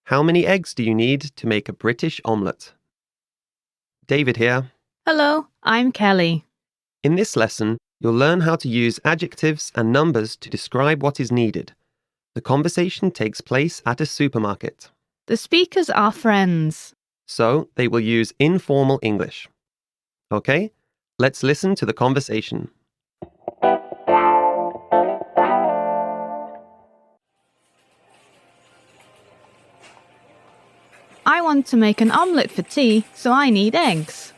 How many eggs do you need to make a British omelette? David here. Hello, I'm Kelly. In this lesson, you'll learn how to use adjectives and numbers to describe what is needed. The conversation takes place at a supermarket, The speakers are friends. so they will use informal English. Okay, let's listen to the conversation. I want to make an omelette for tea, so I need eggs.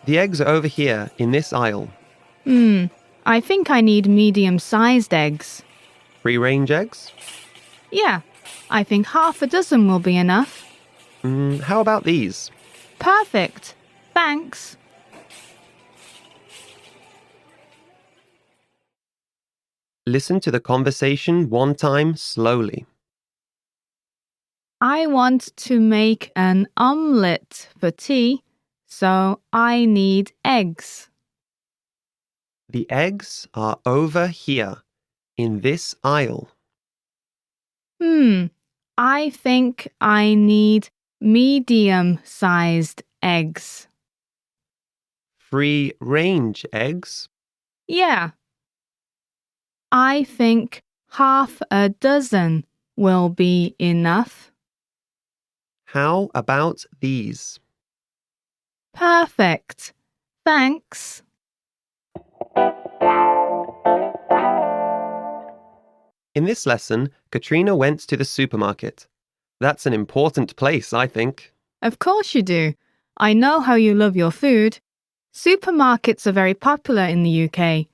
The eggs are over here in this aisle. I think I need medium-sized eggs. Free-range eggs? Yeah, I think half a dozen will be enough. How about these? Perfect. Thanks. Listen to the conversation one time slowly. I want to make an omelette for tea, so I need eggs. The eggs are over here in this aisle. I think I need medium-sized eggs. Free-range eggs? Yeah. I think half a dozen will be enough. How about these? Perfect. Thanks. In this lesson, Katrina went to the supermarket. That's an important place, I think. Of course you do. I know how you love your food. Supermarkets are very popular in the UK.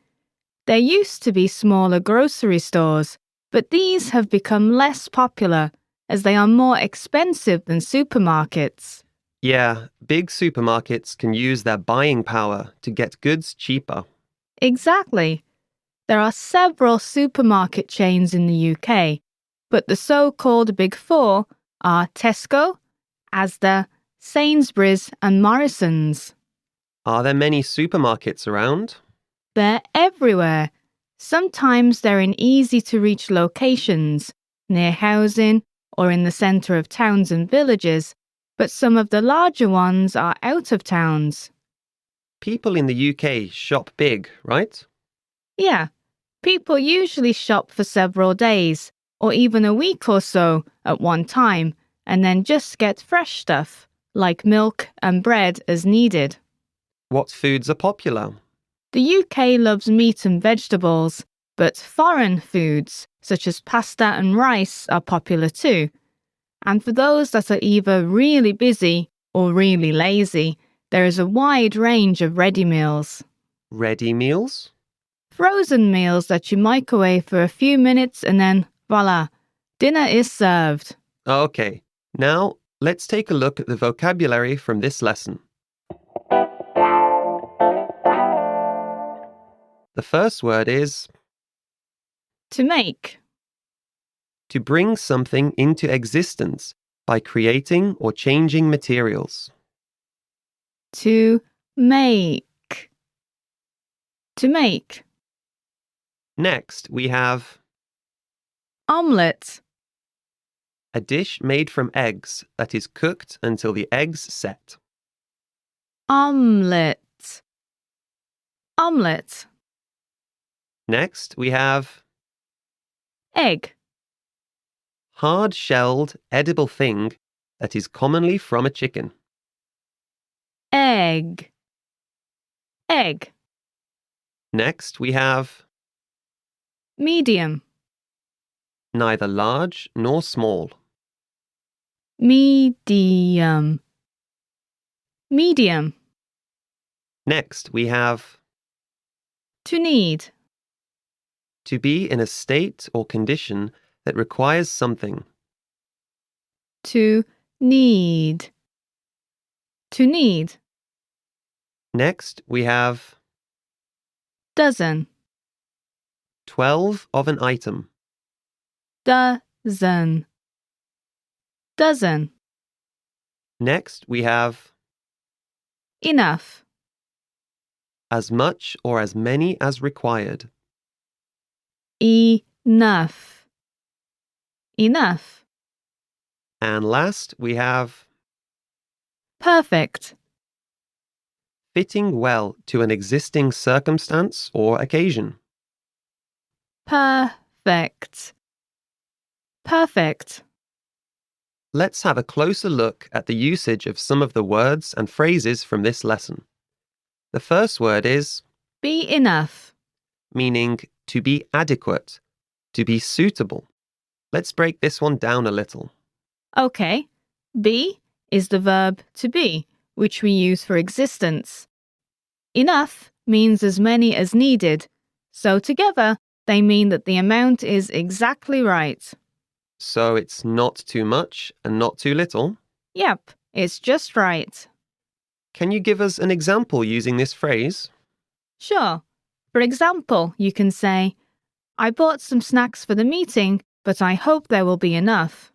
There used to be smaller grocery stores, but these have become less popular as they are more expensive than supermarkets. Yeah, big supermarkets can use their buying power to get goods cheaper. Exactly. There are several supermarket chains in the UK, but the so-called Big Four are Tesco, Asda, Sainsbury's and Morrison's. Are there many supermarkets around? They're everywhere. Sometimes they're in easy-to-reach locations, near housing or in the centre of towns and villages, but some of the larger ones are out of towns. People in the UK shop big, right? Yeah, people usually shop for several days or even a week or so at one time and then just get fresh stuff, like milk and bread as needed. What foods are popular? The UK loves meat and vegetables, but foreign foods, such as pasta and rice, are popular too. And for those that are either really busy or really lazy, there is a wide range of ready meals. Ready meals? Frozen meals that you microwave for a few minutes and then, voila, dinner is served. Okay, now let's take a look at the vocabulary from this lesson. The first word is To make. to bring something into existence by creating or changing materials. To make. To make. Next, we have Omelette. a dish made from eggs that is cooked until the eggs set. Omelette. Omelette. Next, we have Egg. hard-shelled, edible thing that is commonly from a chicken. Egg. Egg. Next, we have Medium. neither large nor small. Medium. Medium. Next, we have To need. to be in a state or condition that requires something. To need. To need. Next, we have Dozen. 12 of an item. Dozen. Dozen. Next, we have Enough. as much or as many as required. Enough. Enough. And last, we have Perfect. fitting well to an existing circumstance or occasion. Perfect. Perfect. Let's have a closer look at the usage of some of the words and phrases from this lesson. The first word is Be enough. meaning to be adequate, to be suitable. Let's break this one down a little. Okay. Be is the verb to be, which we use for existence. Enough means as many as needed, so together they mean that the amount is exactly right. So it's not too much and not too little. Yep, it's just right. Can you give us an example using this phrase? Sure. For example, you can say, I bought some snacks for the meeting, but I hope there will be enough.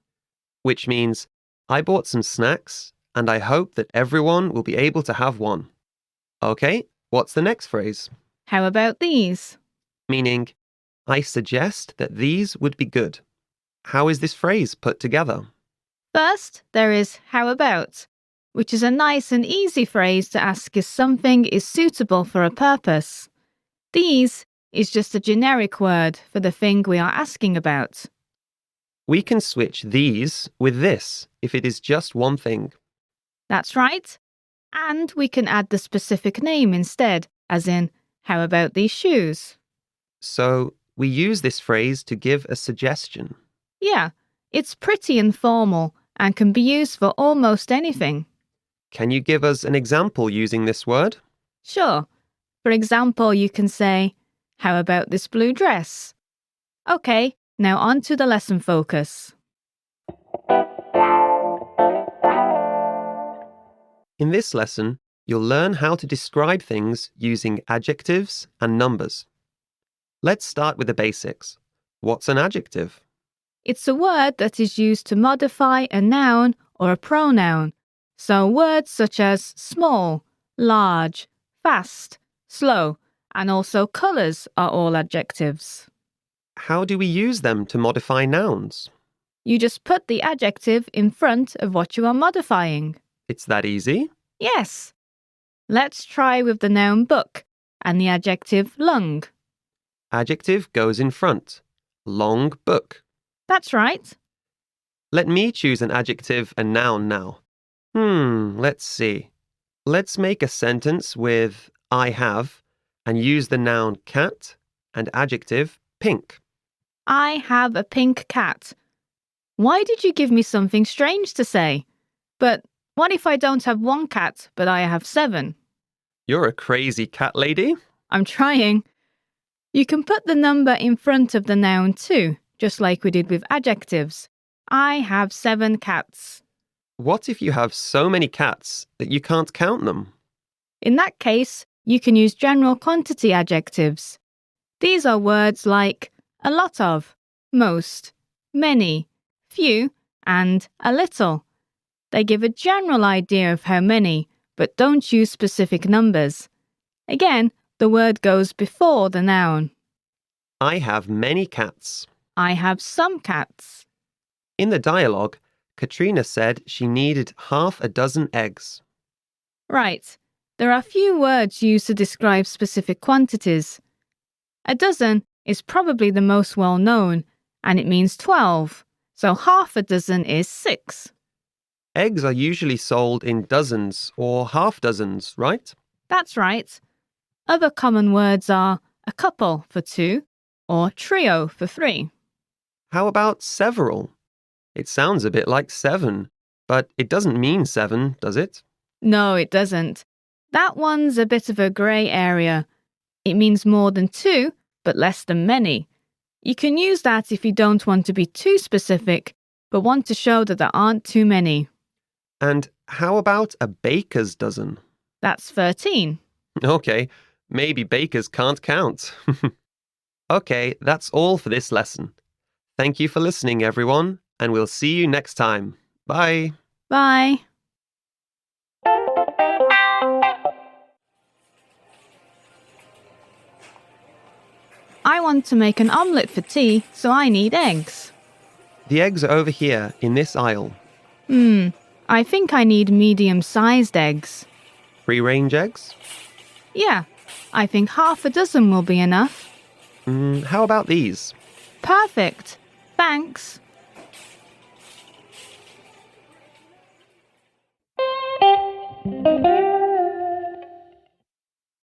Which means, I bought some snacks and I hope that everyone will be able to have one. Okay, what's the next phrase? How about these? Meaning, I suggest that these would be good. How is this phrase put together? First, there is how about, which is a nice and easy phrase to ask if something is suitable for a purpose. These is just a generic word for the thing we are asking about. We can switch these with this if it is just one thing. That's right. And we can add the specific name instead, as in, how about these shoes? So, we use this phrase to give a suggestion. Yeah, it's pretty informal and can be used for almost anything. Can you give us an example using this word? Sure. For example, you can say, how about this blue dress? Okay, now on to the lesson focus. In this lesson, you'll learn how to describe things using adjectives and numbers. Let's start with the basics. What's an adjective? It's a word that is used to modify a noun or a pronoun. So words such as small, large, fast, slow, and also colours are all adjectives. How do we use them to modify nouns? You just put the adjective in front of what you are modifying. It's that easy? Yes. Let's try with the noun book and the adjective lung. Adjective goes in front. Long book. That's right. Let me choose an adjective and noun now. Let's see. Let's make a sentence with I have and use the noun cat and adjective pink. I have a pink cat. Why did you give me something strange to say? But what if I don't have one cat, but I have 7? You're a crazy cat lady. I'm trying. You can put the number in front of the noun too, just like we did with adjectives. I have 7 cats. What if you have so many cats that you can't count them? In that case, you can use general quantity adjectives. These are words like a lot of, most, many, few, and a little. They give a general idea of how many, but don't use specific numbers. Again, the word goes before the noun. I have many cats. I have some cats. In the dialogue, Katrina said she needed half a dozen eggs. Right. There are few words used to describe specific quantities. A dozen is probably the most well known, and it means 12, so half a dozen is 6. Eggs are usually sold in dozens or half dozens, right? That's right. Other common words are a couple for 2 or trio for 3. How about several? It sounds a bit like 7, but it doesn't mean 7, does it? No, it doesn't. That one's a bit of a grey area. It means more than 2, but less than many. You can use that if you don't want to be too specific, but want to show that there aren't too many. And how about a baker's dozen? That's 13. Okay, maybe bakers can't count. Okay, that's all for this lesson. Thank you for listening, everyone, and we'll see you next time. Bye. Bye. I want to make an omelette for tea, so I need eggs. The eggs are over here in this aisle. I think I need medium-sized eggs. Free-range eggs? Yeah, I think half a dozen will be enough. How about these? Perfect. Thanks.